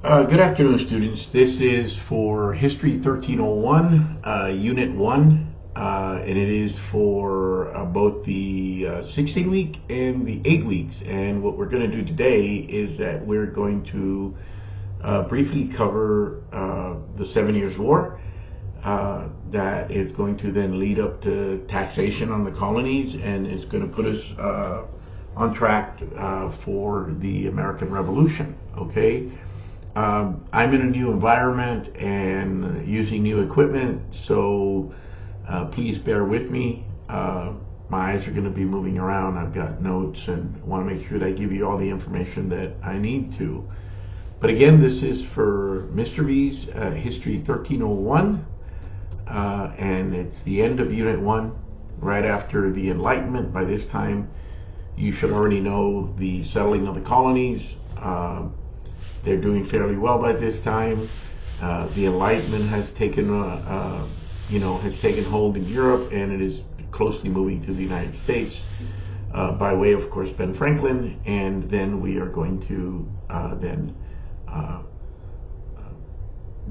Good afternoon, students. This is for History 1301, Unit 1, and it is for both the 16-week and the 8 weeks. And what we're going to do today is that we're going to briefly cover the 7 Years' War. That is going to then lead up to taxation on the colonies, and it's going to put us on track for the American Revolution, okay? I'm in a new environment and using new equipment, so please bear with me. My eyes are going to be moving around. I've got notes and want to make sure that I give you all the information that I need to. But again, this is for Mr. V's History 1301, and it's the end of Unit 1, right after the Enlightenment. By this time, you should already know the settling of the colonies. They're doing fairly well by this time. The Enlightenment has taken, has taken hold in Europe, and it is closely moving to the United States by way, of course, Ben Franklin. And then we are going to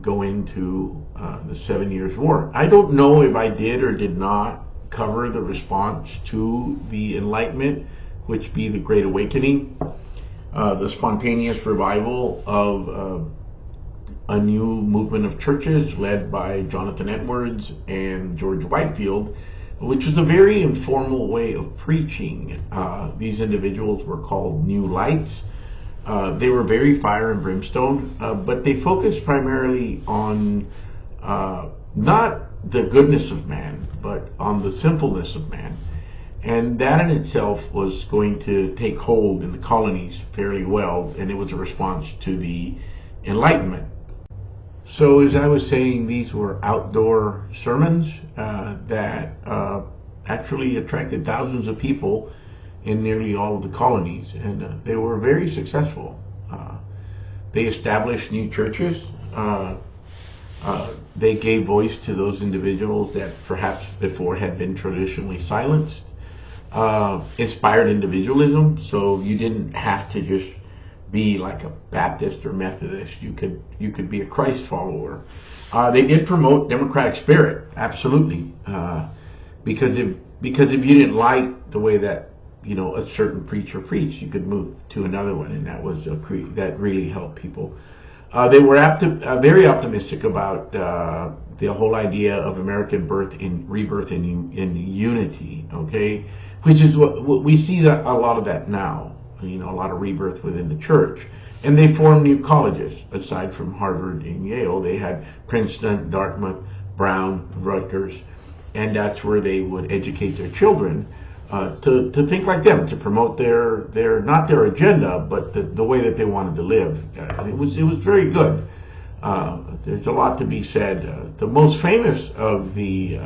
go into the 7 Years' War. I don't know if I did or did not cover the response to the Enlightenment, which be the Great Awakening. The spontaneous revival of a new movement of churches led by Jonathan Edwards and George Whitefield, which was a very informal way of preaching. These individuals were called New Lights. They were very fire and brimstone, but they focused primarily on not the goodness of man, but on the sinfulness of man. And that in itself was going to take hold in the colonies fairly well, and it was a response to the Enlightenment. So as I was saying, these were outdoor sermons that actually attracted thousands of people in nearly all of the colonies, and they were very successful. They established new churches. They gave voice to those individuals that perhaps before had been traditionally silenced. Inspired individualism, so you didn't have to just be like a Baptist or Methodist. You could be a Christ follower. They did promote democratic spirit, absolutely, because if you didn't like the way that a certain preacher preached, you could move to another one, and that was that really helped people. They were very optimistic about the whole idea of American rebirth in unity, okay? Which is what we see, that a lot of that now, a lot of rebirth within the church. And they formed new colleges. Aside from Harvard and Yale, they had Princeton, Dartmouth, Brown, Rutgers, and that's where they would educate their children to think like them, to promote their not their agenda, but the way that they wanted to live. It was very good. There's a lot to be said. The most famous of the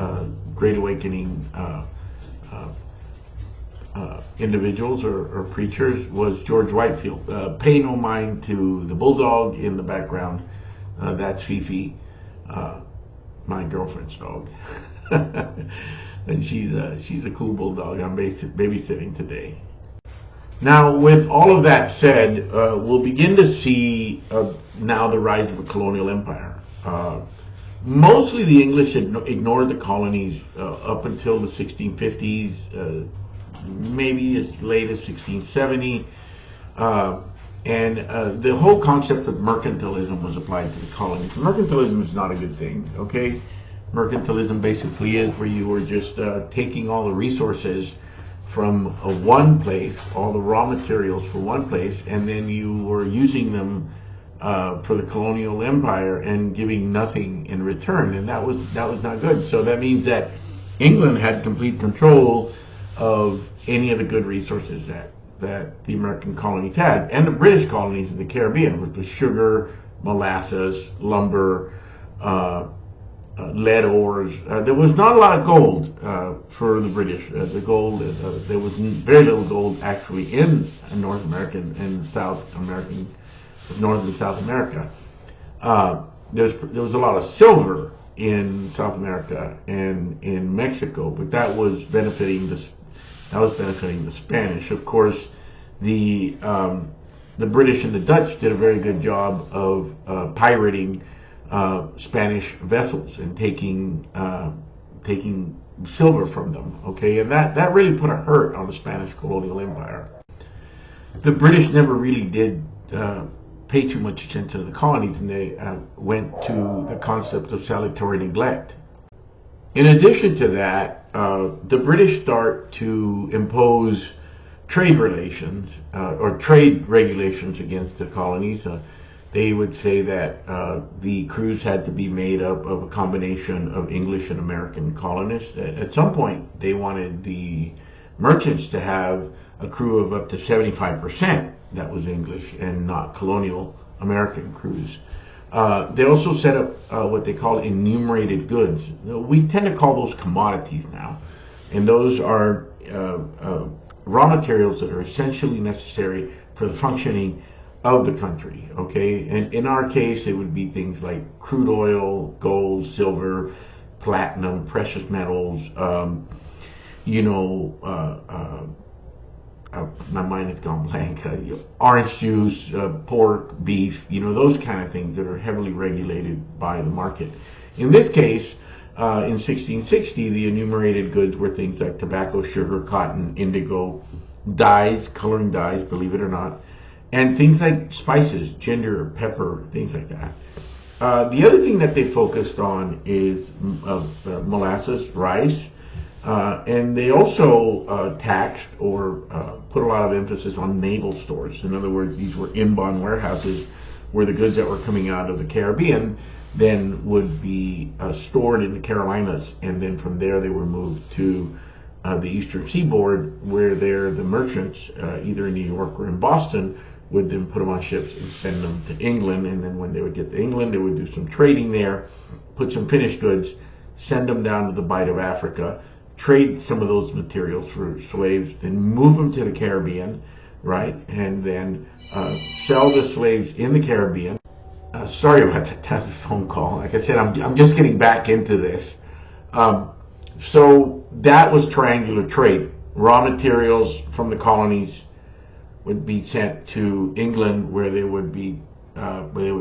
Great Awakening individuals or preachers was George Whitefield. Pay no mind to the bulldog in the background. That's Fifi, my girlfriend's dog. And she's a cool bulldog. I'm babysitting today. Now, with all of that said, we'll begin to see now the rise of a colonial empire. Mostly the English ignored the colonies up until the 1650s, maybe as late as 1670. And the whole concept of mercantilism was applied to the colonies. Mercantilism is not a good thing, okay? Mercantilism basically is where you were just taking all the resources from one place, all the raw materials from one place, and then you were using them for the colonial empire and giving nothing in return, and that was not good. So that means that England had complete control of any of the good resources that the American colonies had, and the British colonies in the Caribbean, which was sugar, molasses, lumber, lead ores. There was not a lot of gold for the British. The gold, there was very little gold actually in North America and North and South America. There was a lot of silver in South America and in Mexico, but that was benefiting the Spanish. Of course, the the British and the Dutch did a very good job of pirating Spanish vessels and taking silver from them. Okay, and that really put a hurt on the Spanish colonial empire. The British never really did pay too much attention to the colonies, and they went to the concept of salutary neglect. In addition to that, the British start to impose trade relations or trade regulations against the colonies. They would say that the crews had to be made up of a combination of English and American colonists. At some point, they wanted the merchants to have a crew of up to 75% that was English and not colonial American crews. They also set up what they call enumerated goods. We tend to call those commodities now, and those are raw materials that are essentially necessary for the functioning of the country. Okay, and in our case, it would be things like crude oil, gold, silver, platinum, precious metals. My mind has gone blank. Orange juice, pork, beef, those kind of things that are heavily regulated by the market. In this case, in 1660, the enumerated goods were things like tobacco, sugar, cotton, indigo, dyes, coloring dyes, believe it or not, and things like spices, ginger, pepper, things like that. The other thing that they focused on is molasses, rice, and they also taxed or put a lot of emphasis on naval stores. In other words, these were inbound warehouses where the goods that were coming out of the Caribbean then would be stored in the Carolinas, and then from there they were moved to the eastern seaboard, where the merchants, either in New York or in Boston, would then put them on ships and send them to England. And then when they would get to England, they would do some trading there, put some finished goods, send them down to the Bight of Africa, trade some of those materials for slaves, then move them to the Caribbean, right? And then sell the slaves in the Caribbean. Sorry about that. That's a phone call. Like I said, I'm just getting back into this. So that was triangular trade. Raw materials from the colonies would be sent to England, where they would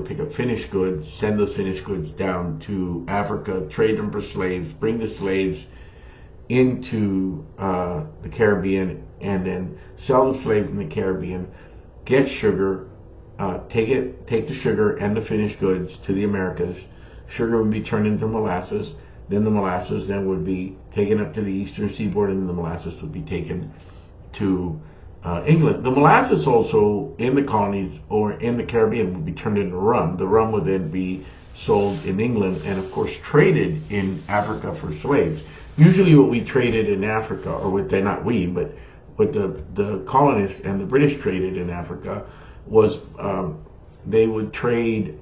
pick up finished goods, send those finished goods down to Africa, trade them for slaves, bring the slaves into the Caribbean, and then sell the slaves in the Caribbean, get sugar, take the sugar and the finished goods to the Americas. Sugar would be turned into molasses. Then the molasses would be taken up to the eastern seaboard, and the molasses would be taken to England. The molasses also in the colonies or in the Caribbean would be turned into rum. The rum would then be sold in England and, of course, traded in Africa for slaves. Usually what we traded in Africa, or what the colonists and the British traded in Africa was they would trade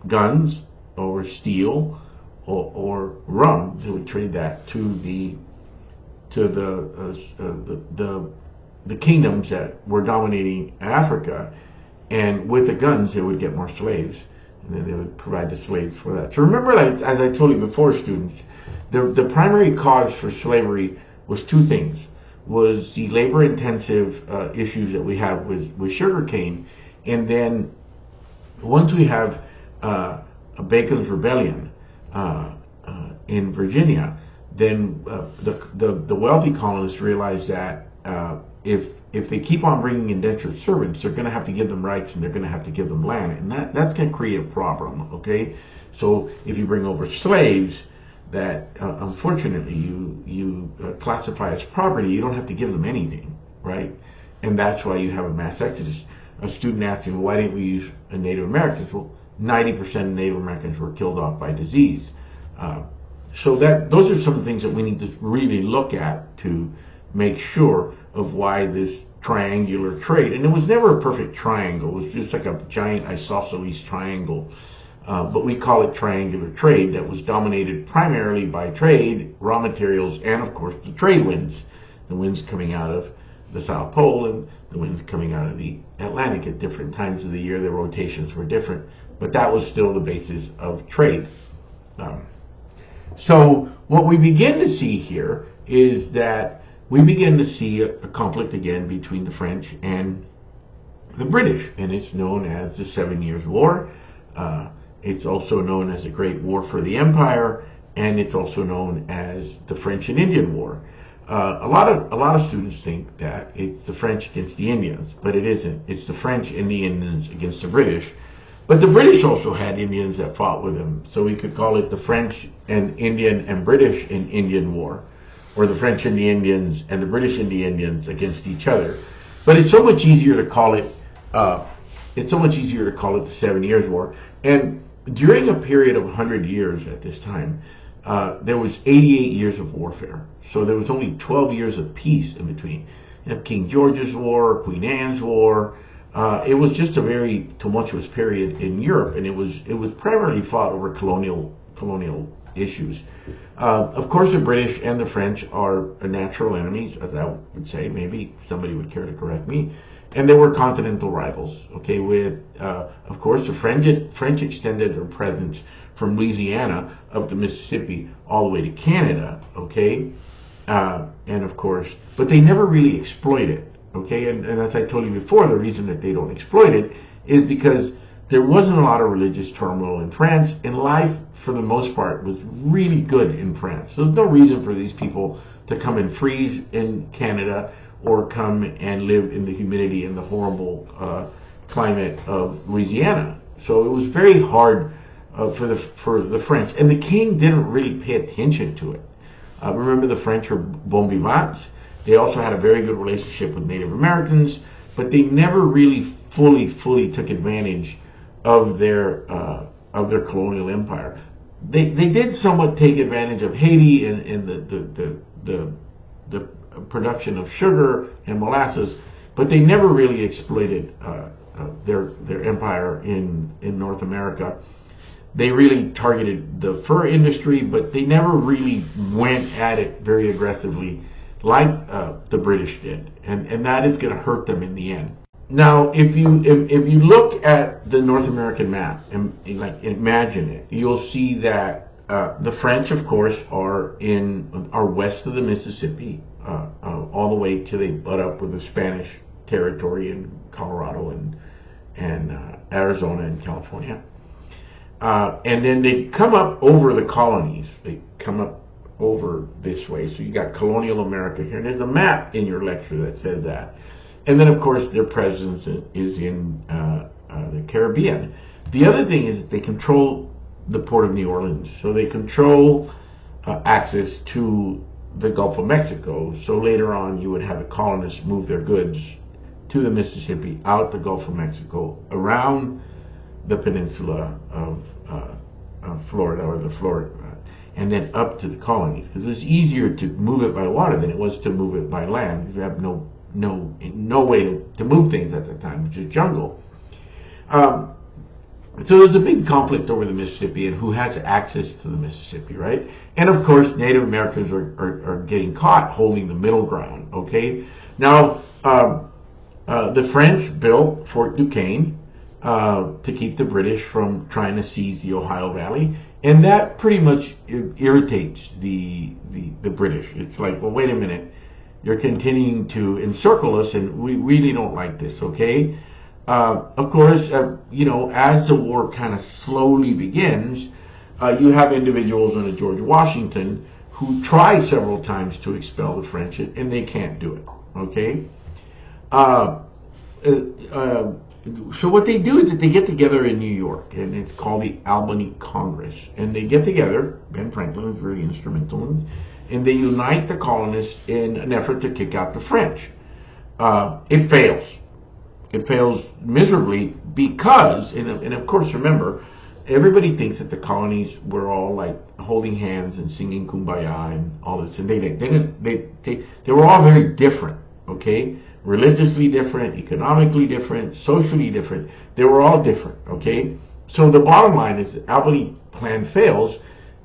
guns or steel or rum. They would trade that to the kingdoms that were dominating Africa, and with the guns they would get more slaves, and then they would provide the slaves for that. So remember, as I told you before, students, the primary cause for slavery was two things: was the labor-intensive issues that we have with sugarcane, and then once we have Bacon's Rebellion in Virginia, then the wealthy colonists realized that if they keep on bringing indentured servants, they're going to have to give them rights and they're going to have to give them land, and that's going to create a problem. Okay, so if you bring over slaves that unfortunately you classify as property, you don't have to give them anything, right? And that's why you have a mass exodus. A student asked me, well, why didn't we use Native Americans? Well, 90% of Native Americans were killed off by disease. So those are some of the things that we need to really look at to make sure of why this triangular trade, and it was never a perfect triangle, it was just like a giant isosceles triangle, but we call it triangular trade, that was dominated primarily by trade, raw materials, and of course the trade winds, the winds coming out of the South Pole and the winds coming out of the Atlantic. At different times of the year, the rotations were different, but that was still the basis of trade. So what we begin to see here is that we begin to see a conflict again between the French and the British, and it's known as the 7 Years' War. It's also known as the Great War for the Empire, and it's also known as the French and Indian War. A lot of students think that it's the French against the Indians, but it isn't. It's the French and the Indians against the British. But the British also had Indians that fought with them, so we could call it the French and Indian and British and Indian War, or the French and the Indians and the British and the Indians against each other. But it's so much easier to call it. The 7 Years' War. And during a period of 100 years at this time, there was 88 years of warfare. So there was only 12 years of peace in between. You have King George's War, Queen Anne's War. It was just a very tumultuous period in Europe, and it was primarily fought over colonial issues. Of course, the British and the French are natural enemies, as I would say. Maybe somebody would care to correct me. And they were continental rivals. Okay, with of course the French extended their presence from Louisiana up the Mississippi all the way to Canada. Okay, and of course, but they never really exploit it. Okay, and as I told you before, the reason that they don't exploit it is because there wasn't a lot of religious turmoil in France, and life, for the most part, was really good in France. So there's no reason for these people to come and freeze in Canada or come and live in the humidity and the horrible climate of Louisiana. So it was very hard for the French, and the king didn't really pay attention to it. Remember, the French are bon vivants. They also had a very good relationship with Native Americans, but they never really fully took advantage of their colonial empire. They did somewhat take advantage of Haiti and the production of sugar and molasses, but they never really exploited their empire in North America. They really targeted the fur industry, but they never really went at it very aggressively like the British did, and that is going to hurt them in the end. Now, if you look at the North American map and like imagine it, you'll see that the French, of course, are west of the Mississippi, all the way till they butt up with the Spanish territory in Colorado and Arizona and California, and then they come up over the colonies. They come up over this way. So you got colonial America here, and there's a map in your lecture that says that. And then, of course, their presence is in the Caribbean. The other thing is they control the port of New Orleans, so they control access to the Gulf of Mexico. So later on, you would have the colonists move their goods to the Mississippi, out the Gulf of Mexico, around the peninsula of Florida, or the Florida, and then up to the colonies, because it was easier to move it by water than it was to move it by land. You have no way to move things at the time, which is jungle. So there's a big conflict over the Mississippi and who has access to the Mississippi, right? And of course, Native Americans are getting caught holding the middle ground. Okay, now the French built Fort Duquesne to keep the British from trying to seize the Ohio Valley. And that pretty much irritates the British. It's like, well, wait a minute, you're continuing to encircle us, and we really don't like this, okay? Of course, as the war kind of slowly begins, you have individuals under George Washington who try several times to expel the French, and they can't do it, okay? So what they do is that they get together in New York, and it's called the Albany Congress. And they get together, Ben Franklin is very instrumental, and they unite the colonists in an effort to kick out the French. It fails. It fails miserably because, and of course, remember, everybody thinks that the colonies were all like holding hands and singing Kumbaya and all this, and they were all very different, okay? Religiously different, economically different, socially different. They were all different, okay? So the bottom line is the Albany plan fails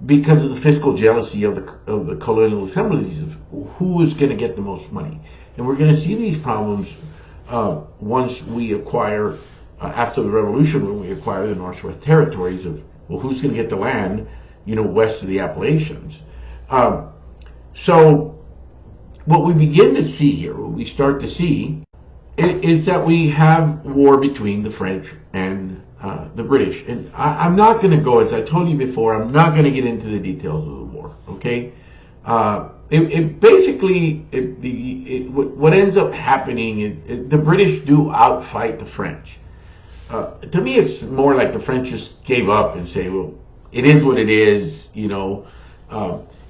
because of the fiscal jealousy of the colonial assemblies of who is going to get the most money. And we're going to see these problems once we acquire, after the Revolution, when we acquire the Northwest Territories of, well, who's going to get the land, west of the Appalachians. So what we begin to see here, what we start to see, is that we have war between the French and the British. And I'm not going to go, as I told you before, I'm not going to get into the details of the war, okay? What ends up happening is the British do outfight the French. To me, it's more like the French just gave up and say, well, it is what it is, you know.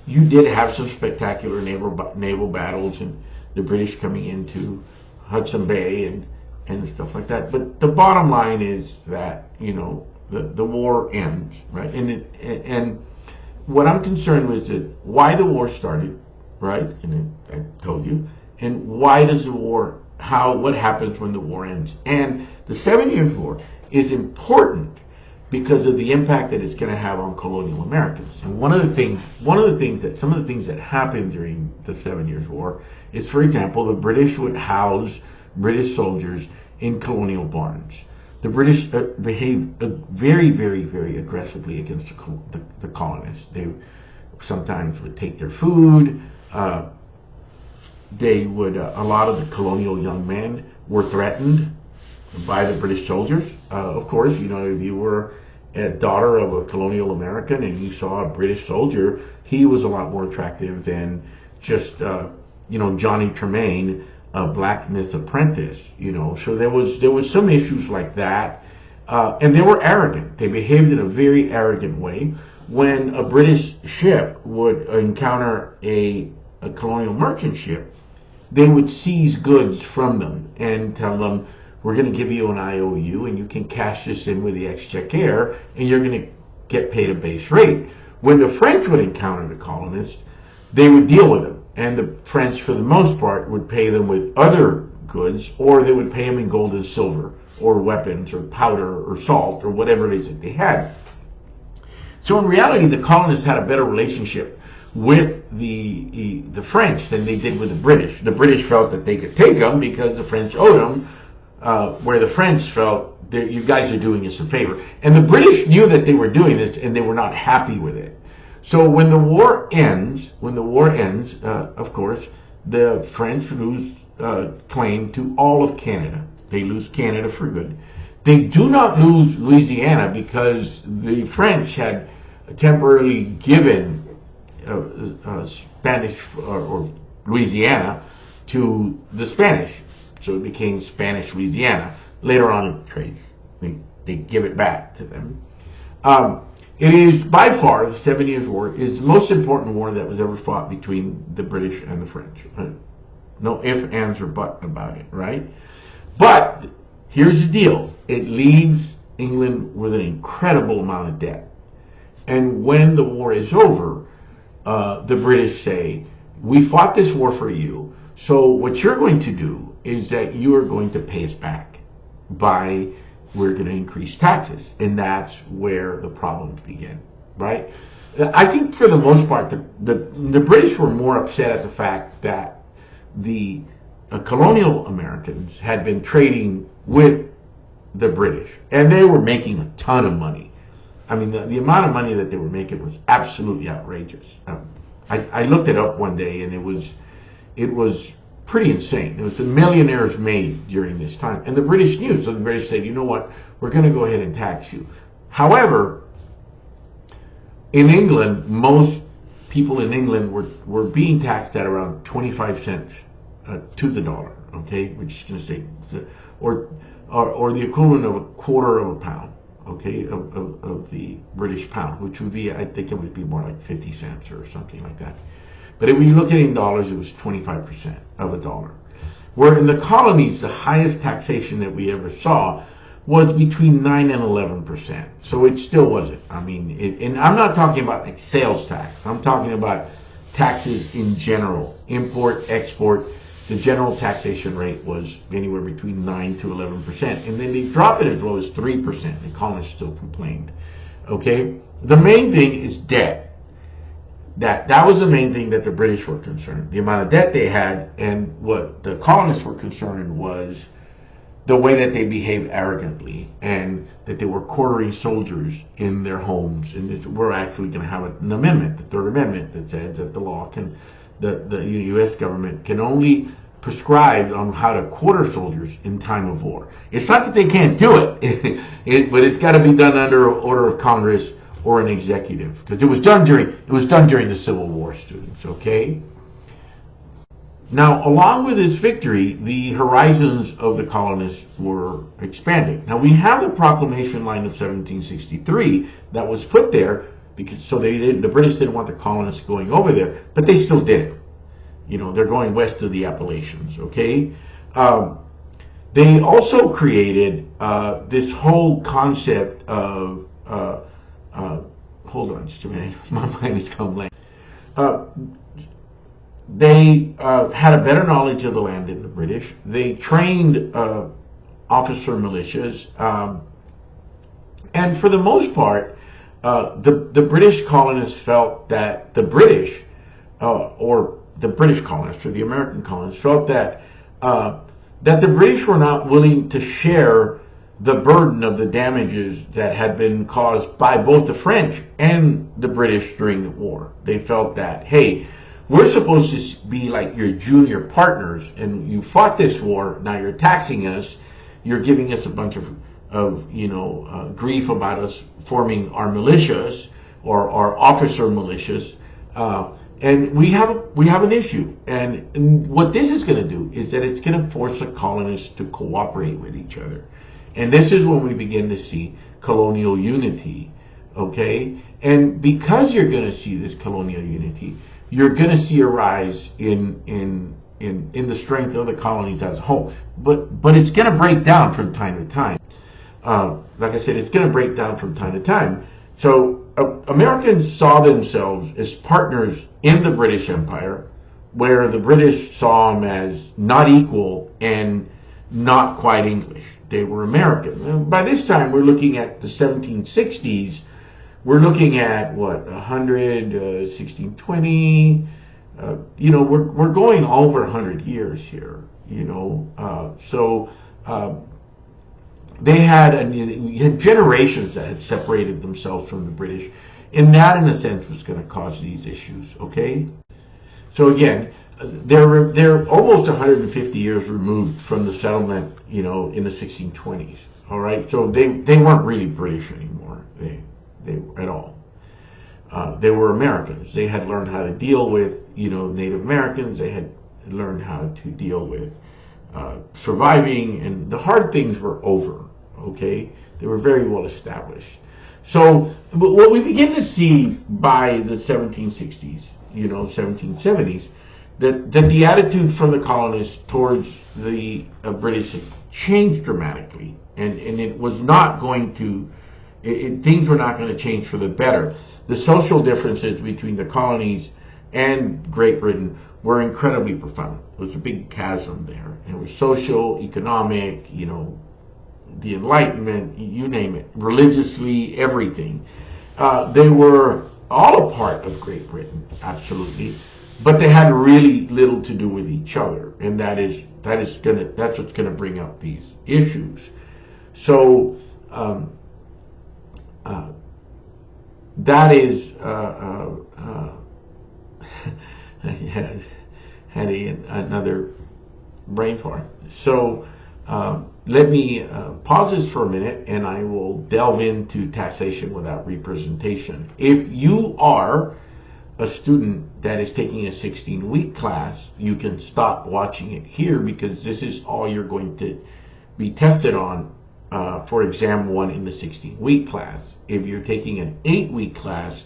You did have some spectacular naval battles, and the British coming into Hudson Bay and stuff like that. But the bottom line is that, you know, the war ends, right? And what I'm concerned with is why the war started, right? And I told you. And why does the war, what happens when the war ends? And the 7 Years' War is important because of the impact that it's going to have on colonial Americans. And some of the things that happened during the 7 Years' War is, for example, the British would house British soldiers in colonial barns. The British behaved very, very, very aggressively against the colonists. They sometimes would take their food. A lot of the colonial young men were threatened by the British soldiers. Of course, you know, if you were a daughter of a colonial American and you saw a British soldier, he was a lot more attractive than just, Johnny Tremaine, a blacksmith apprentice, you know. So there was some issues like that. And they were arrogant. They behaved in a very arrogant way. When a British ship would encounter a colonial merchant ship, they would seize goods from them and tell them, we're going to give you an IOU and you can cash this in with the exchequer and you're going to get paid a base rate. When the French would encounter the colonists, they would deal with them. And the French, for the most part, would pay them with other goods, or they would pay them in gold and silver, or weapons, or powder, or salt, or whatever it is that they had. So in reality, the colonists had a better relationship with the French than they did with the British. The British felt that they could take them because the French owed them, where the French felt that you guys are doing us a favor. And the British knew that they were doing this, and they were not happy with it. So when the war ends, of course, the French lose claim to all of Canada. They lose Canada for good. They do not lose Louisiana because the French had temporarily given Spanish or Louisiana to the Spanish. So it became Spanish Louisiana. Later on in the trade, they give it back to them. It is by far, the 7 Years' War is the most important war that was ever fought between the British and the French. No ifs, ands, or buts about it, right? But here's the deal. It leaves England with an incredible amount of debt. And when the war is over, the British say, we fought this war for you, so what you're going to do is that you are going to pay us back we're going to increase taxes. And that's where the problems begin, right? I think for the most part, the British were more upset at the fact that the colonial Americans had been trading with the British, and they were making a ton of money. I mean, the amount of money that they were making was absolutely outrageous. I looked it up one day, and it was pretty insane. It was the millionaires made during this time, and the British knew. So the British said, you know what, we're going to go ahead and tax you. However, in England, most people in England were being taxed at around 25 cents to the dollar, okay, which is going to say, or the equivalent of a quarter of a pound, okay, of the British pound, which would be, I think it would be more like 50 cents or something like that. But if you look at it in dollars, it was 25% of a dollar. Where in the colonies, the highest taxation that we ever saw was between 9 and 11%. So it still wasn't. I mean, and I'm not talking about like sales tax. I'm talking about taxes in general. Import, export, the general taxation rate was anywhere between 9 to 11%. And then they dropped it as low as 3%. The colonists still complained. Okay? The main thing is debt. That was the main thing that the British were concerned. The amount of debt they had, and what the colonists were concerned was the way that they behaved arrogantly, and that they were quartering soldiers in their homes. And we're actually going to have an amendment, the Third Amendment, that says that the U.S. government can only prescribed on how to quarter soldiers in time of war. It's not that they can't do it, but it's got to be done under order of Congress or an executive, because it was done during the Civil War, students. Okay. Now, along with this victory, the horizons of the colonists were expanding. Now, we have the proclamation line of 1763 that was put there because the British didn't want the colonists going over there, but they still did it. You know, they're going west of the Appalachians. Okay. They also created this whole concept of hold on just a minute, my mind is going blank. They had a better knowledge of the land than the British. They trained officer militias, and for the most part, the British colonists felt that the British, or the British colonists or the American colonists, felt that that the British were not willing to share the burden of the damages that had been caused by both the French and the British during the war. They felt that, hey, we're supposed to be like your junior partners, and you fought this war, now you're taxing us, you're giving us a bunch of grief about us forming our militias or our officer militias, and we have an issue. And what this is going to do is that it's going to force the colonists to cooperate with each other. And this is when we begin to see colonial unity, okay? And because you're going to see this colonial unity, you're going to see a rise in the strength of the colonies as a whole. But it's going to break down from time to time. Like I said, it's going to break down from time to time. So Americans saw themselves as partners in the British Empire, where the British saw them as not equal and not quite English. They were American. And by this time, we're looking at the 1760s. We're looking at, 1620. We're going over 100 years here, they had generations that had separated themselves from the British, and that, in a sense, was going to cause these issues, okay? So again, they're almost 150 years removed from the settlement, in the 1620s, all right? So they weren't really British anymore, they at all. They were Americans. They had learned how to deal with, Native Americans. They had learned how to deal with surviving, and the hard things were over, okay? They were very well established. So what we begin to see by the 1760s, 1770s, that the attitude from the colonists towards the British changed dramatically, and it was not going to, things were not going to change for the better. The social differences between the colonies and Great Britain were incredibly profound. There was a big chasm there. It was social, economic, the Enlightenment, you name it, religiously, everything. They were all a part of Great Britain, absolutely, but they had really little to do with each other, and that's what's gonna bring up these issues. So that is I had another brain fart. So let me pause this for a minute, and I will delve into taxation without representation. If you are a student that is taking a 16-week class, you can stop watching it here, because this is all you're going to be tested on for exam 1 in the 16-week class. If you're taking an 8-week class,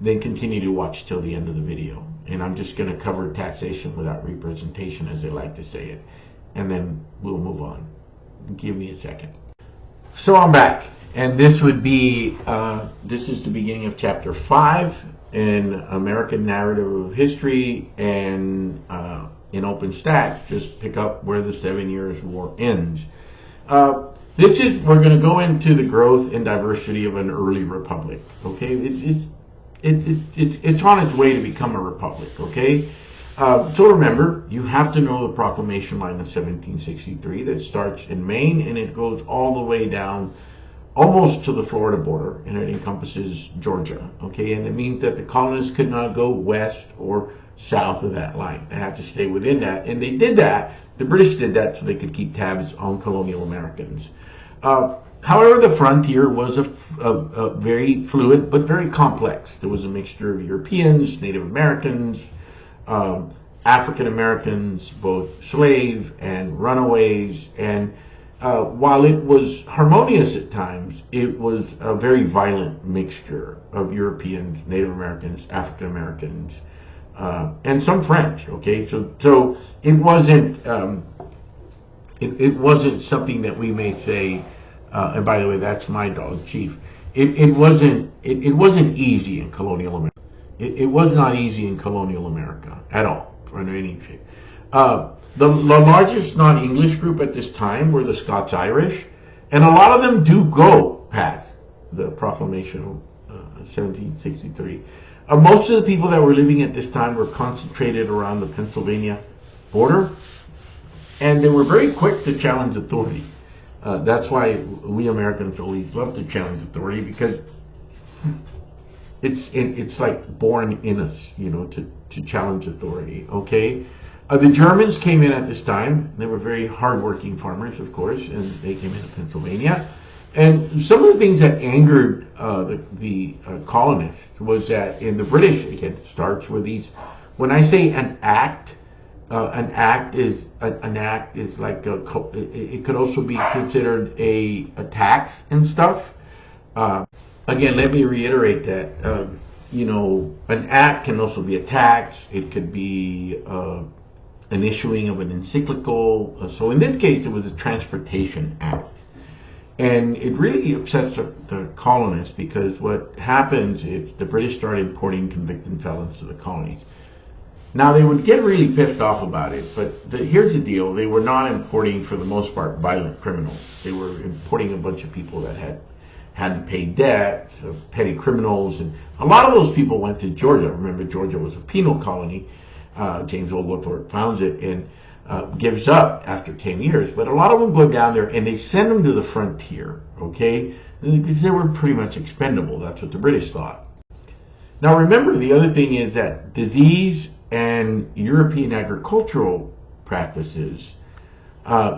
then continue to watch till the end of the video. And I'm just going to cover taxation without representation, as they like to say it, and then we'll move on. Give me a second. So I'm back, and this would be this is the beginning of chapter 5 in American Narrative of History, and in OpenStax, just pick up where the 7 Years' War ends. We're going to go into the growth and diversity of an early republic. Okay, it's on its way to become a republic. Okay, so remember, you have to know the proclamation line of 1763 that starts in Maine and it goes all the way down almost to the Florida border, and it encompasses Georgia. Okay, and it means that the colonists could not go west or south of that line. They had to stay within that, and they did that. The British did that so they could keep tabs on colonial Americans. However, the frontier was a very fluid but very complex. There was a mixture of Europeans, Native Americans, African Americans, both slave and runaways, and while it was harmonious at times, it was a very violent mixture of Europeans, Native Americans, African Americans, and some French. Okay, so it wasn't it wasn't something that we may say. And by the way, that's my dog, Chief. It wasn't easy in colonial America. It was not easy in colonial America at all, under any shape. The largest non-English group at this time were the Scots-Irish, and a lot of them do go past the Proclamation of 1763. Most of the people that were living at this time were concentrated around the Pennsylvania border, and they were very quick to challenge authority. That's why we Americans always love to challenge authority, because it's like born in us, to challenge authority. Okay, the Germans came in at this time. They were very hardworking farmers, of course, and they came into Pennsylvania. And some of the things that angered the colonists was that in the British, again, it starts with these. When I say an act is like it could also be considered a tax and stuff. Again, let me reiterate that an act can also be a tax. It could be an issuing of an encyclical. So in this case, it was a transportation act, and it really upsets the colonists, because what happens is the British started importing convicted felons to the colonies. Now, they would get really pissed off about it, but here's the deal. They were not importing, for the most part, violent criminals. They were importing a bunch of people that hadn't paid debts, petty criminals, and a lot of those people went to Georgia. Remember, Georgia was a penal colony. James Oglethorpe founds it and gives up after 10 years. But a lot of them go down there, and they send them to the frontier, okay? Because they were pretty much expendable. That's what the British thought. Now, remember, the other thing is that disease and European agricultural practices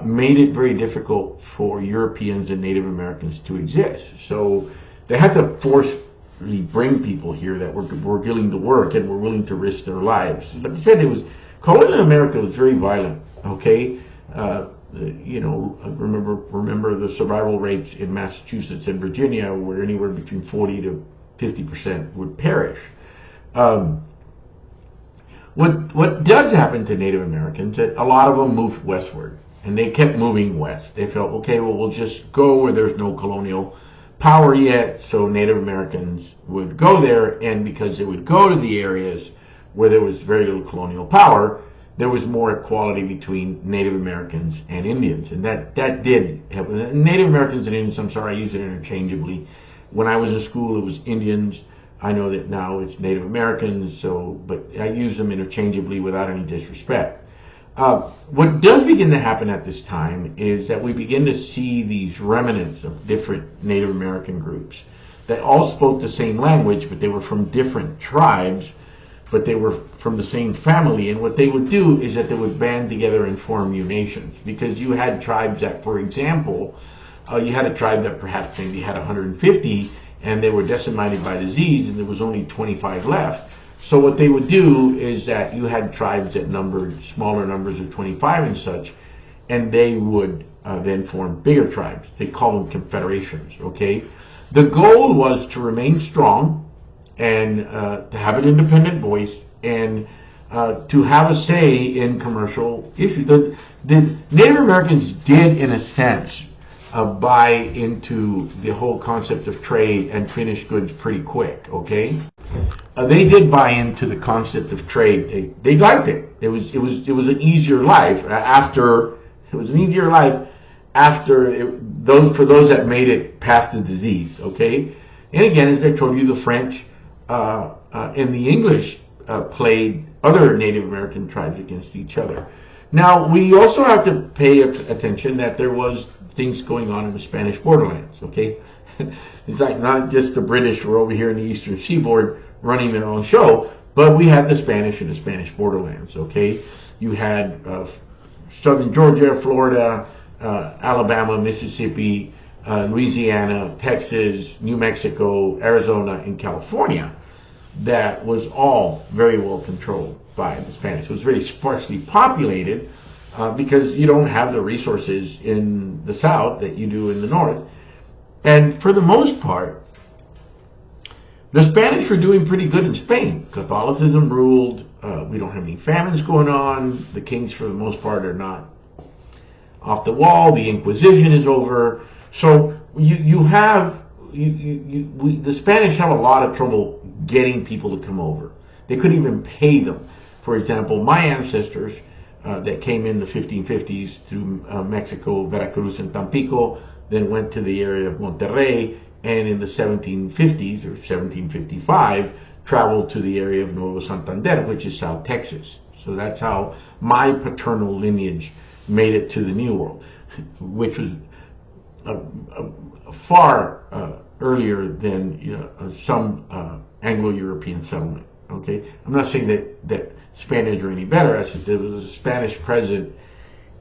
made it very difficult for Europeans and Native Americans to exist. So they had to forcefully bring people here that were willing to work and were willing to risk their lives. Like I said, colonial America was very violent. Okay, remember the survival rates in Massachusetts and Virginia were anywhere between 40 to 50% would perish. What does happen to Native Americans, that a lot of them moved westward, and they kept moving west. They felt, okay, well, we'll just go where there's no colonial power yet, so Native Americans would go there, and because they would go to the areas where there was very little colonial power, there was more equality between Native Americans and Indians, and that did happen. Native Americans and Indians, I'm sorry, I use it interchangeably. When I was in school, it was Indians. I know that now it's Native Americans, but I use them interchangeably without any disrespect. What does begin to happen at this time is that we begin to see these remnants of different Native American groups that all spoke the same language, but they were from different tribes, but they were from the same family. And what they would do is that they would band together and form new nations, because you had tribes that, for example, you had a tribe that perhaps maybe had 150, and they were decimated by disease, and there was only 25 left. So what they would do is that you had tribes that numbered smaller numbers of 25 and such, and they would then form bigger tribes. They call them confederations, okay? The goal was to remain strong and to have an independent voice and to have a say in commercial issues. The Native Americans did, in a sense, buy into the whole concept of trade and finished goods pretty quick, okay? They did buy into the concept of trade. They liked it. It was an easier life for those that made it past the disease, okay? And again, as I told you, the French and the English played other Native American tribes against each other. Now, we also have to pay attention that there was things going on in the Spanish borderlands, okay? It's like not just the British were over here in the eastern seaboard running their own show, But we had the Spanish in the Spanish borderlands, okay? You had southern Georgia, Florida, Alabama, Mississippi, Louisiana, Texas, New Mexico, Arizona, and California. That was all very well controlled by the Spanish. It was very sparsely populated because you don't have the resources in the south that you do in the north. And for the most part, the Spanish were doing pretty good in Spain. Catholicism ruled. We don't have any famines going on. The kings, for the most part, are not off the wall. The Inquisition is over. So the Spanish have a lot of trouble getting people to come over. They couldn't even pay them. For example, my ancestors that came in the 1550s through Mexico, Veracruz, and Tampico, then went to the area of Monterrey, and in the 1750s or 1755 traveled to the area of Nuevo Santander, which is South Texas. So that's how my paternal lineage made it to the New World, which was far earlier than some Anglo-European settlement. Okay, I'm not saying that Spaniards are any better. I said there was a Spanish present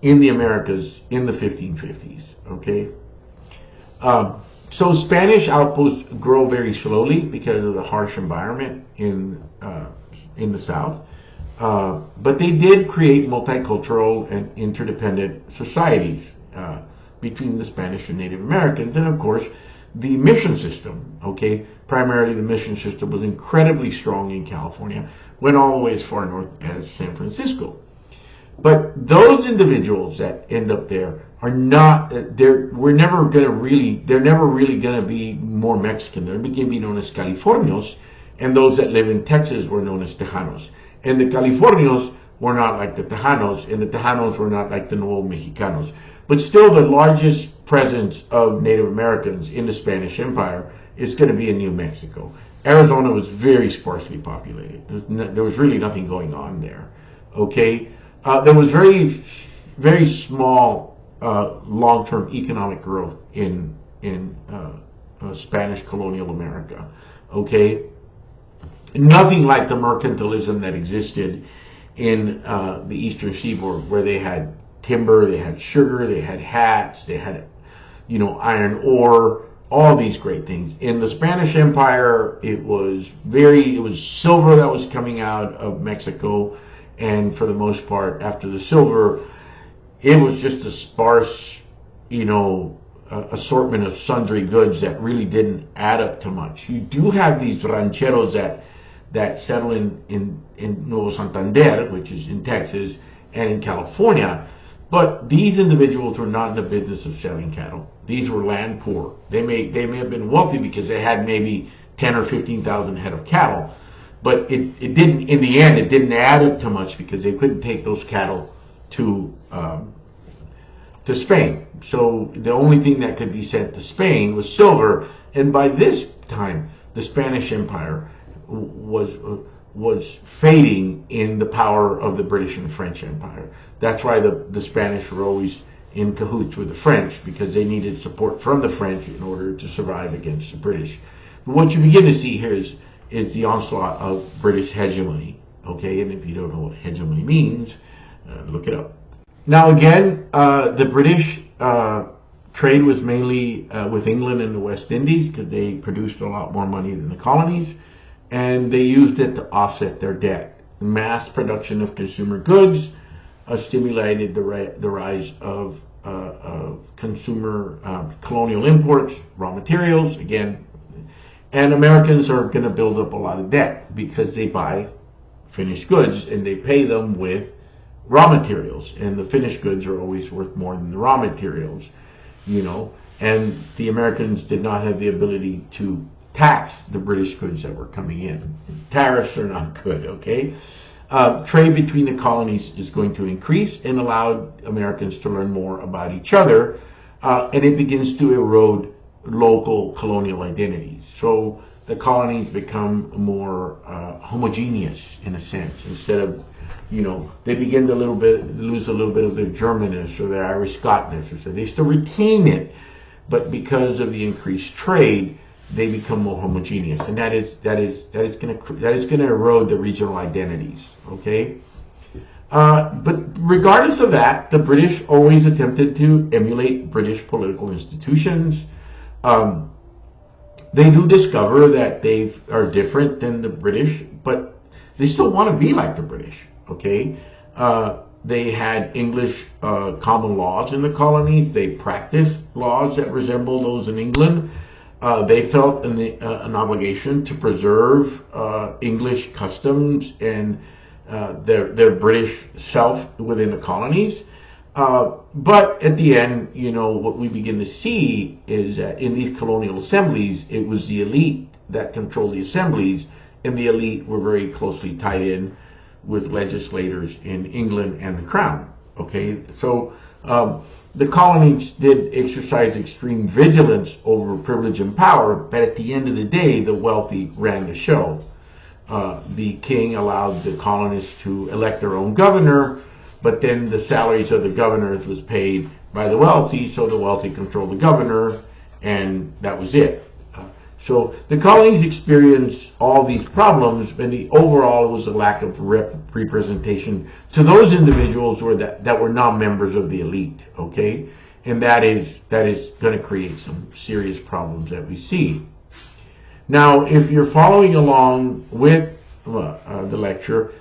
in the Americas in the 1550s. Okay, so Spanish outposts grow very slowly because of the harsh environment in the South. But they did create multicultural and interdependent societies between the Spanish and Native Americans. And of course, the mission system, okay, primarily the mission system was incredibly strong in California, went all the way as far north as San Francisco. But those individuals that end up there are not, they're never really going to be more Mexican. They're going to be known as Californios, and those that live in Texas were known as Tejanos. And the Californios were not like the Tejanos, and the Tejanos were not like the Nuevo Mexicanos. But still, the largest presence of Native Americans in the Spanish Empire is going to be in New Mexico. Arizona was very sparsely populated. There was really nothing going on there. Okay, there was very, very small long-term economic growth in Spanish colonial America. Okay, nothing like the mercantilism that existed in the Eastern Seaboard, where they had timber, they had sugar, they had hats, they had, iron ore, all these great things. In the Spanish Empire, it was silver that was coming out of Mexico, and for the most part, after the silver, it was just a sparse, assortment of sundry goods that really didn't add up to much. You do have these rancheros that settle in Nuevo Santander, which is in Texas, and in California. But these individuals were not in the business of selling cattle. These were land poor. They may have been wealthy because they had maybe 10 or 15,000 head of cattle, but it didn't, in the end, it didn't add up to much because they couldn't take those cattle to Spain. So the only thing that could be sent to Spain was silver, and by this time, the Spanish Empire was fading in the power of the British and French Empire. That's why the Spanish were always in cahoots with the French, because they needed support from the French in order to survive against the British. But what you begin to see here is the onslaught of British hegemony. Okay, and if you don't know what hegemony means, look it up. Now again, the British trade was mainly with England and the West Indies, because they produced a lot more money than the colonies, and they used it to offset their debt. Mass production of consumer goods stimulated the rise of consumer colonial imports, raw materials, again, and Americans are going to build up a lot of debt because they buy finished goods and they pay them with raw materials, and the finished goods are always worth more than the raw materials, and the Americans did not have the ability to tax the British goods that were coming in. Tariffs are not good, okay? Trade between the colonies is going to increase and allowed Americans to learn more about each other, and it begins to erode local colonial identities. So the colonies become more homogeneous in a sense. Instead of, they begin to lose a little bit of their Germanness or their Irish Scottness, or so they still retain it, but because of the increased trade, they become more homogeneous, and that is going to erode the regional identities. Okay, but regardless of that, the British always attempted to emulate British political institutions. They do discover that they are different than the British, but they still want to be like the British. Okay, they had English common laws in the colonies. They practiced laws that resemble those in England. They felt an obligation to preserve English customs and their British self within the colonies. But at the end, what we begin to see is that in these colonial assemblies, it was the elite that controlled the assemblies, and the elite were very closely tied in with legislators in England and the Crown. Okay, so the colonies did exercise extreme vigilance over privilege and power, but at the end of the day, the wealthy ran the show. The king allowed the colonists to elect their own governor, but then the salaries of the governors was paid by the wealthy, so the wealthy controlled the governor, and that was it. So the colonies experienced all these problems, and the overall was a lack of representation to those individuals that were not members of the elite. Okay, and that is going to create some serious problems that we see. Now, if you're following along with the lecture,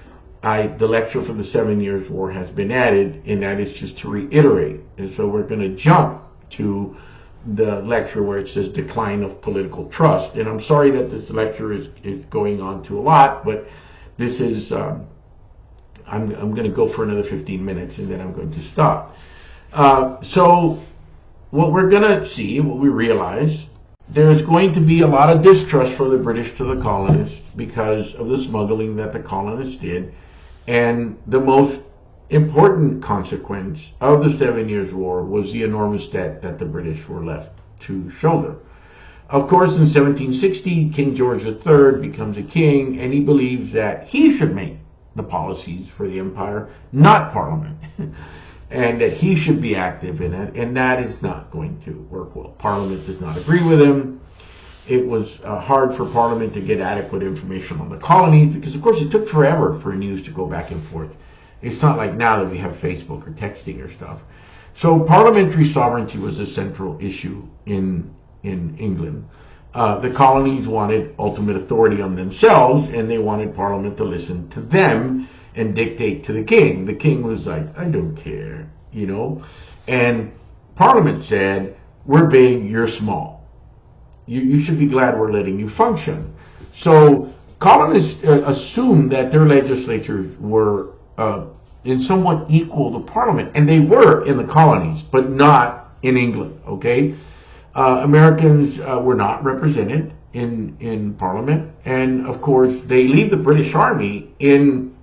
the lecture for the 7 Years' War has been added, and that is just to reiterate. And so we're going to jump to the lecture where it says decline of political trust. And I'm sorry that this lecture is going on to a lot, but this is, I'm going to go for another 15 minutes and then I'm going to stop. So what we're going to see, what we realize, there's going to be a lot of distrust for the British to the colonists because of the smuggling that the colonists did. And the most important consequence of the 7 Years' War was the enormous debt that the British were left to shoulder. Of course, in 1760, King George III becomes a king, and he believes that he should make the policies for the empire, not Parliament, and that he should be active in it, and that is not going to work well. Parliament does not agree with him. It was hard for Parliament to get adequate information on the colonies because, of course, it took forever for news to go back and forth. It's not like now that we have Facebook or texting or stuff. So parliamentary sovereignty was a central issue in England. The colonies wanted ultimate authority on themselves, and they wanted Parliament to listen to them and dictate to the king. The king was like, I don't care, And Parliament said, we're big, you're small. You should be glad we're letting you function. So colonists assumed that their legislatures were in somewhat equal to Parliament, and they were in the colonies, but not in England. Okay, Americans were not represented in Parliament, and of course they leave the British Army in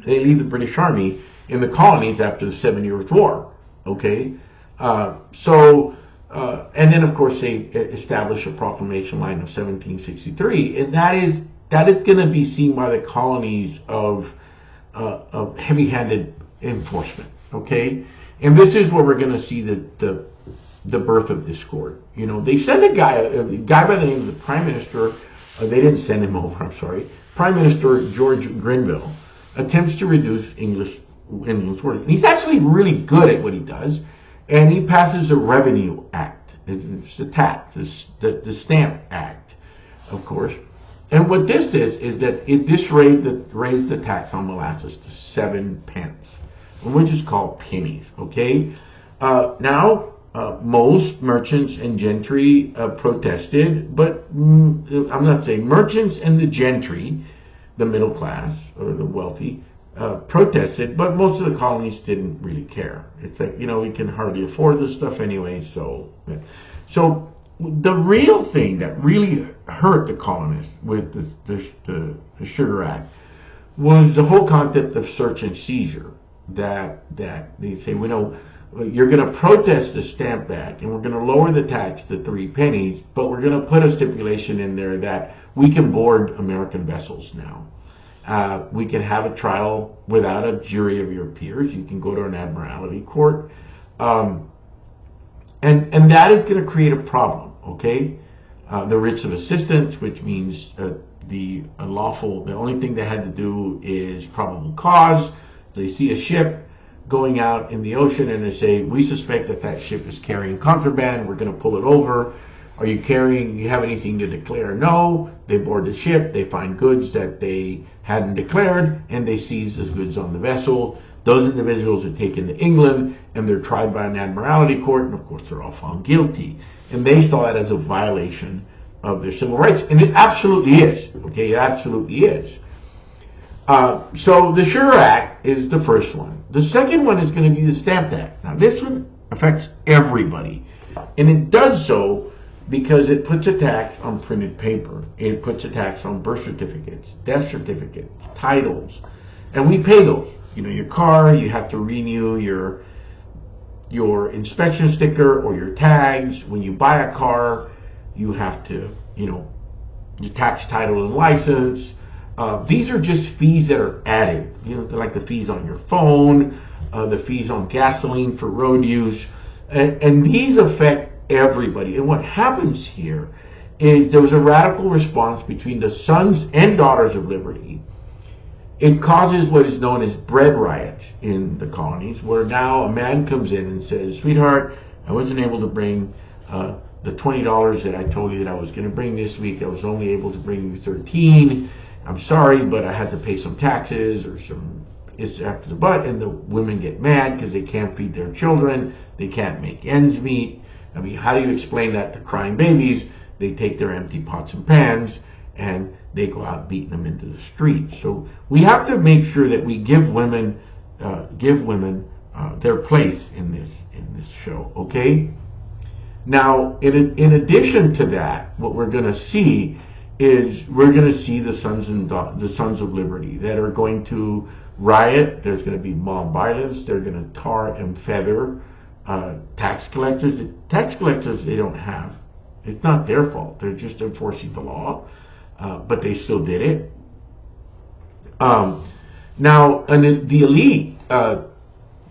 the colonies after the 7 Years' War. Okay, and then of course they establish a proclamation line of 1763, and that is going to be seen by the colonies of heavy-handed enforcement, okay? And this is where we're going to see the birth of discord. They send a guy by the name of the Prime Minister, they didn't send him over, I'm sorry. Prime Minister George Grenville attempts to reduce England's work. And he's actually really good at what he does, and he passes a Revenue Act. It's the tax, the Stamp Act, of course. And what this is that this raised the tax on molasses to 7 pence, which is called pennies. Okay. Now most merchants and gentry protested, but I'm not saying merchants and the gentry, the middle class or the wealthy, protested, but most of the colonies didn't really care. It's like, we can hardly afford this stuff anyway. So the real thing that really hurt the colonists with the Sugar Act was the whole concept of search and seizure. That they say, you're going to protest the Stamp Act, and we're going to lower the tax to 3 pennies, but we're going to put a stipulation in there that we can board American vessels now. We can have a trial without a jury of your peers. You can go to an admiralty court. And that is going to create a problem, okay? the writs of assistance, which means the only thing they had to do is probable cause. They see a ship going out in the ocean and they say, we suspect that that ship is carrying contraband, we're going to pull it over. Are you have anything to declare? No. They board the ship, they find goods that they hadn't declared, and they seize those goods on the vessel. Those individuals are taken to England and they're tried by an admiralty court, and of course they're all found guilty. And they saw that as a violation of their civil rights, and it absolutely is. Okay, it absolutely is. So the Sure Act is the first one. The second one is going to be the Stamp Act. Now this one affects everybody, and it does so because it puts a tax on printed paper. It puts a tax on birth certificates, death certificates, titles, and we pay those. You know, your car, you have to renew your inspection sticker or your tags. When you buy a car, you have to, your tax, title, and license. These are just fees that are added. They're like the fees on your phone, the fees on gasoline for road use, and these affect everybody. And what happens here is there was a radical response between the Sons and Daughters of Liberty. It causes what is known as bread riots in the colonies, where now a man comes in and says, sweetheart, I wasn't able to bring the $20 that I told you that I was going to bring this week. I was only able to bring you 13. I'm sorry, but I had to pay some taxes or some it's after the butt, and the women get mad because they can't feed their children. They can't make ends meet. I mean, how do you explain that to crying babies? They take their empty pots and pans and they go out beating them into the streets. So we have to make sure that we give women their place in this show. Okay. Now, in addition to that, what we're going to see is the Sons of Liberty that are going to riot. There's going to be mob violence. They're going to tar and feather tax collectors. Tax collectors, they don't have. It's not their fault. They're just enforcing the law, but they still did it. Now, and the elite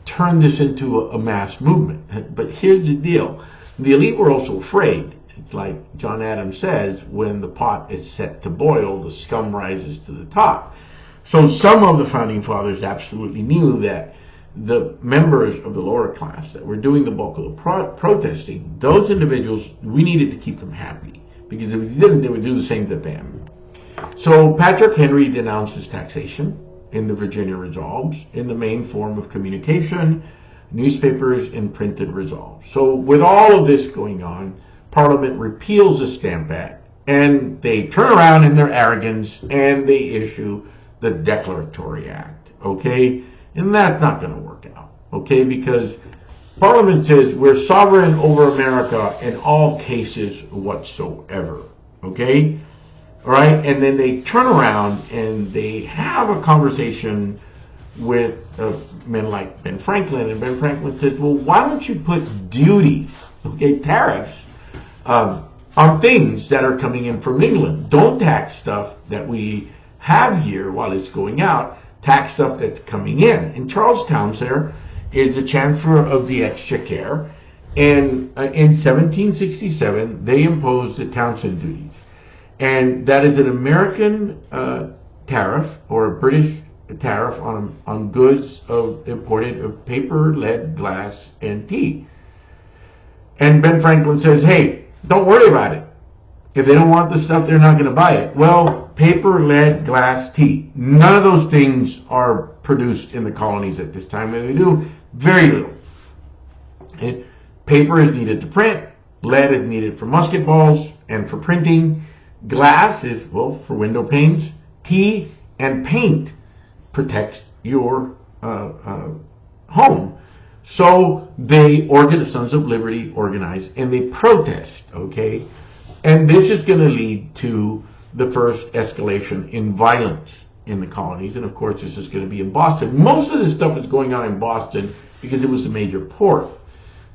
turned this into a mass movement. But here's the deal. The elite were also afraid. It's like John Adams says, when the pot is set to boil, the scum rises to the top. So some of the founding fathers absolutely knew that the members of the lower class that were doing the bulk of the protesting, those individuals, we needed to keep them happy, because if we didn't, they would do the same to them. So Patrick Henry denounces taxation in the Virginia Resolves in the main form of communication, newspapers, and printed resolves. So with all of this going on, Parliament repeals the Stamp Act, and they turn around in their arrogance and they issue the Declaratory Act. Okay? And that's not going to work out, okay? Because Parliament says we're sovereign over America in all cases whatsoever, okay? All right? And then they turn around and they have a conversation with men like Ben Franklin, and Ben Franklin says, well, why don't you put duties, okay, tariffs, on things that are coming in from England? Don't tax stuff that we have here while it's going out. Tax stuff that's coming in. And Charles Townshend is the Chancellor of the Exchequer, and in 1767 they imposed the Townshend duties, and that is an American tariff or a British tariff on goods imported of paper, lead, glass, and tea. And Ben Franklin says, hey, don't worry about it. If they don't want the stuff, they're not going to buy it. Well, paper, lead, glass, tea. None of those things are produced in the colonies at this time. And they do very little. And paper is needed to print. Lead is needed for musket balls and for printing. Glass is, well, for window panes. Tea and paint protects your home. So the Sons of Liberty organize and they protest, okay? And this is going to lead to the first escalation in violence in the colonies. And of course, this is going to be in Boston. Most of this stuff is going on in Boston because it was a major port.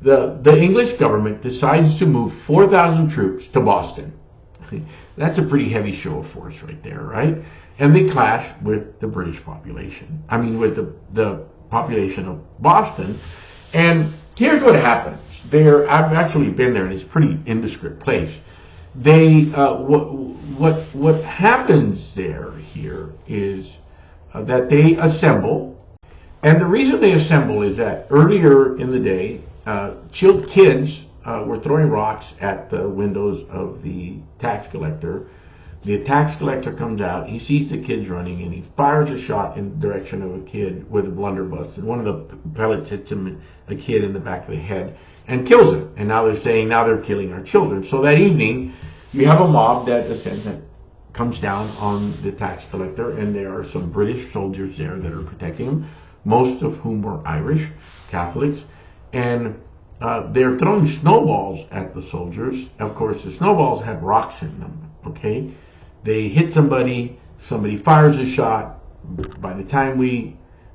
The English government decides to move 4,000 troops to Boston. That's a pretty heavy show of force right there, right? And they clash with the British population. I mean, with the population of Boston. And here's what happens. I've actually been there, and it's a pretty indescript place. They what happens here is that they assemble, and the reason they assemble is that earlier in the day, kids were throwing rocks at the windows of the tax collector. The tax collector comes out, he sees the kids running, and he fires a shot in the direction of a kid with a blunderbuss. And one of the pellets hits a kid in the back of the head and kills him. And now they're saying, now they're killing our children. So that evening, you have a mob that comes down on the tax collector, and there are some British soldiers there that are protecting him, most of whom were Irish Catholics. And they're throwing snowballs at the soldiers. Of course, the snowballs had rocks in them, okay? They hit somebody fires a shot. By the time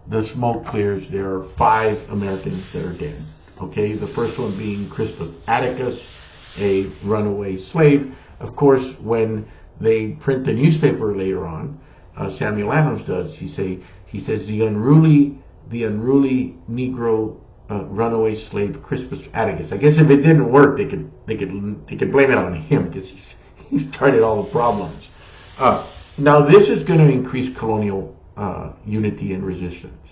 the smoke clears, there are 5 Americans that are dead, okay? The first one being Crispus Attucks, a runaway slave. Of course, when they print the newspaper later on, Samuel Adams does, he says the unruly Negro runaway slave Crispus Attucks. I guess if it didn't work, they could blame it on him because he started all the problems. Now this is going to increase colonial unity and resistance,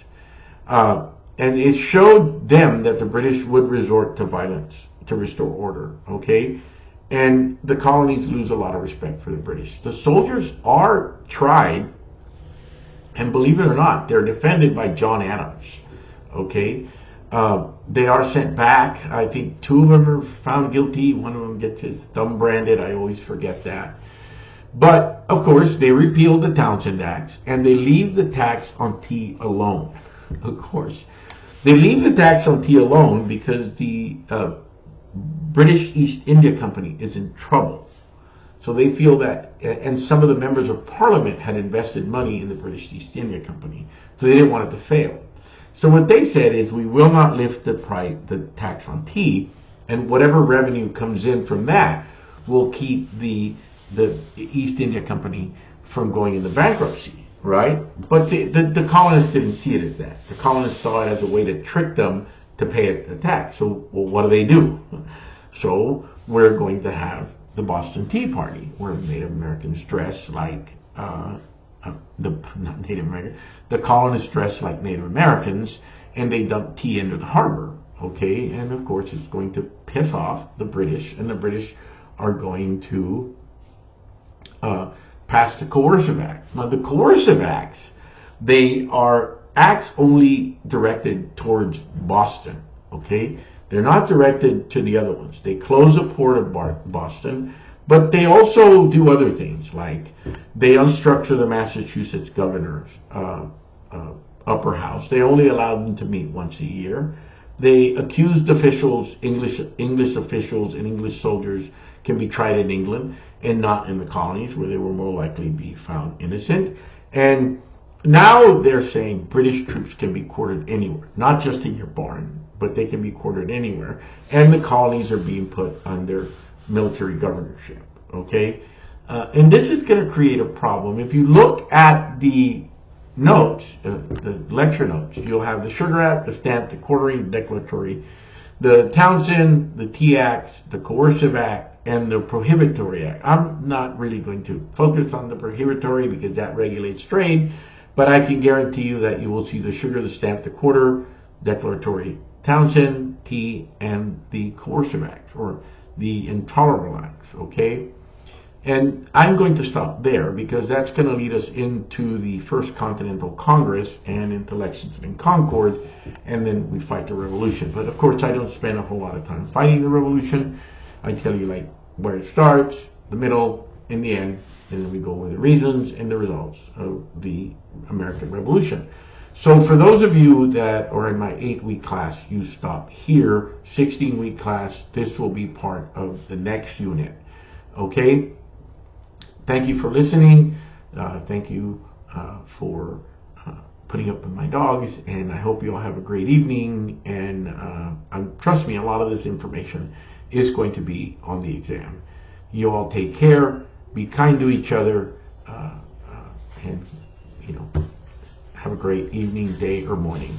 and it showed them that the British would resort to violence to restore order. Okay, and the colonies lose a lot of respect for the British. The soldiers are tried, and believe it or not, they're defended by John Adams. Okay. They are sent back. I think 2 of them are found guilty. One of them gets his thumb branded. I always forget that. But, of course, they repealed the Townshend Acts, and they leave the tax on tea alone. Of course. They leave the tax on tea alone because the British East India Company is in trouble. So they feel that, and some of the members of Parliament had invested money in the British East India Company, so they didn't want it to fail. So what they said is, we will not lift the tax on tea, and whatever revenue comes in from that will keep the East India Company from going into bankruptcy, right? But the colonists didn't see it as that. The colonists saw it as a way to trick them to pay a tax. So, well, what do? So we're going to have the Boston Tea Party, where Native Americans dress like the colonists dress like Native Americans, and they dump tea into the harbor, okay? And of course it's going to piss off the British, and the British are going to pass the Coercive Acts. Now the Coercive Acts, they are acts only directed towards Boston, okay? They're not directed to the other ones. They close the port of Boston, but they also do other things, like they unstructure the Massachusetts governor's upper house. They only allow them to meet once a year. They accused officials, English officials and English soldiers can be tried in England and not in the colonies, where they will more likely be found innocent. And now they're saying British troops can be quartered anywhere, not just in your barn, but they can be quartered anywhere. And the colonies are being put under military governorship, okay? And this is going to create a problem. If you look at the notes, the lecture notes, you'll have the Sugar Act, the Stamp, the Quartering, the Declaratory, the Townshend, the Tea Acts, the Coercive Act, and the Prohibitory Act. I'm not really going to focus on the Prohibitory because that regulates trade, but I can guarantee you that you will see the Sugar, the Stamp, the Quarter, Declaratory, Townshend, Tea, and the Coercive Act, or the Intolerable Acts, okay? And I'm going to stop there because that's going to lead us into the First Continental Congress and into Lexington and Concord, and then we fight the revolution. But of course, I don't spend a whole lot of time fighting the revolution. I tell you like where it starts, the middle, and the end, and then we go over the reasons and the results of the American Revolution. So for those of you that are in my 8-week class, you stop here. 16-week class, this will be part of the next unit, okay? Thank you for listening. Thank you for putting up with my dogs, and I hope you all have a great evening. And trust me, a lot of this information is going to be on the exam. You all take care, be kind to each other, and have a great evening, day, or morning.